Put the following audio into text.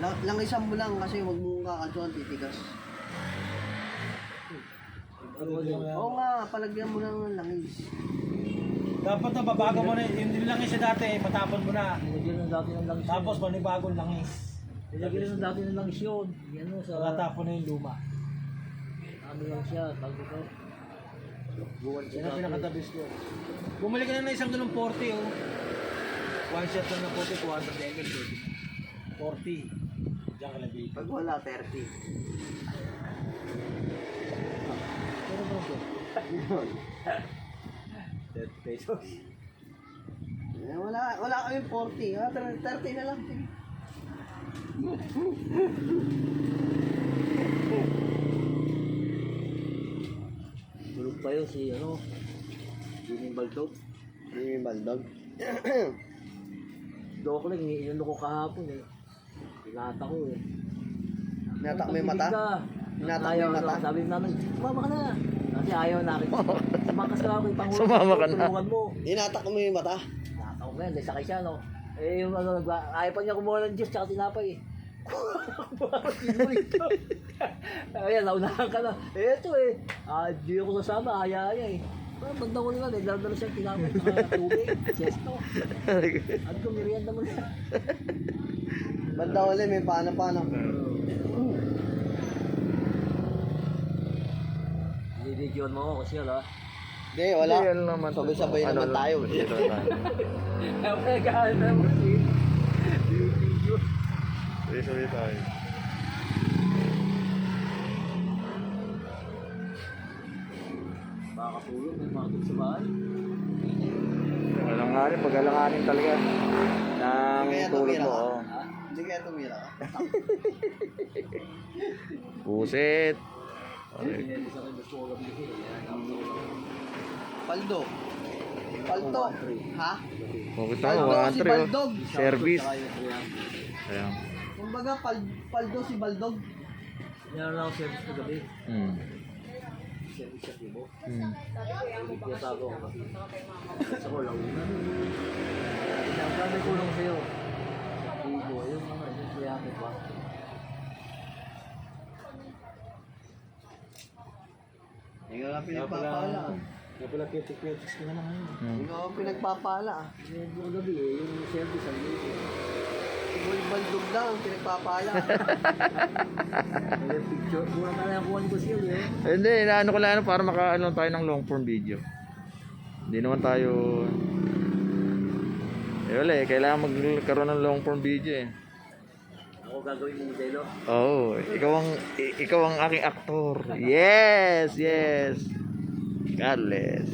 Langisan mo lang kasi huwag mong kakalsuhan, titigas. Oo nga, palagyan mo lang ng langis. Dapat na babago mo na yung langis na dati, matapon mo na. Nilagyan ng dati ng langis. Tapos panibagong langis. Nilagyan ng dati ng langis yun. Yan o sa... Matapon na yung luma. Ano lang siya, tawag ito. Buwan Yan siya ang dati. pinakatabis ko. Bumalik ka na ng isang ganung 40 oh. One shot lang na 40, 200 ml. 40. Diyan ka lang dito. Pag wala, 30. Pero ba ito? 30 pesos. Wala kami 40. 30 na lang. Tulog tayo si ano, Jimmy Baldog. Yung baldog. Doko lang, iniinom ko kahapon eh. Pinata ko eh. Natak mo yung mata? Natak mo yung mata? Sabi ng nanay, sumama ka na. Kasi ayaw na akin. Sumakas ka ako, ipangulo. Sumama ka na. Tulungan mo. Inatak mo yung mata? Nakaw ko yan, dahil sakay siya no. Eh yung ano, ayaw pa niya kumuha ng juice tsaka tinapay eh. Ayan, naunahan ka na. Eh ito eh, di ako sasama, haya-haya eh. Bandang ko naman, nagdadala siyang tinapay sa tubig, sesto. Ano ko, merienda mo na. Banda ulit, may paano-paano. Binibidyoan mo ako kasi yun ha. Hindi, wala. Hindi, ano naman. Sabay-sabay naman tayo. Dito tayo. Nagkaan na mo si video. Sabay tayo. Makakatulog, may makatulog sa bahay. Alanganin, pag-alanganin talaga. Nang Kaya tulog tumira mo. ka? Oh. Hindi kaya tumira ka. Pusit. Okay. Hindi sa akin gusto ko lang dito. Paldo. Paldo. Ha? Bakit Paldo ako? si 1-3 oh. Baldog. Service. Ayan. Kumbaga, Paldo si Baldog. Meron ako service na gabi. Service sa tibo. Nagpiyatago ako kasi. Sa ko lang una. Ang sabi ko lang sa'yo. Tibo, yung mga nagpiyatago pa. Hindi ka pinagpapala. Kaya pala kitik-kitik ka na lang ngayon. Hindi ka pinagpapala. Yung gabi yung service ang late. Si Baldog lang, pinagpapala. Yung picture, muna ka na kuha ni Basil eh. Hindi, inaano ko lang para makaano tayo ng long form video. Hindi naman tayo... wala eh, kailangan magkaroon ng long form video eh. Ako gagawin mo modelo. Oo, ikaw ang aking aktor. Yes, yes. God bless.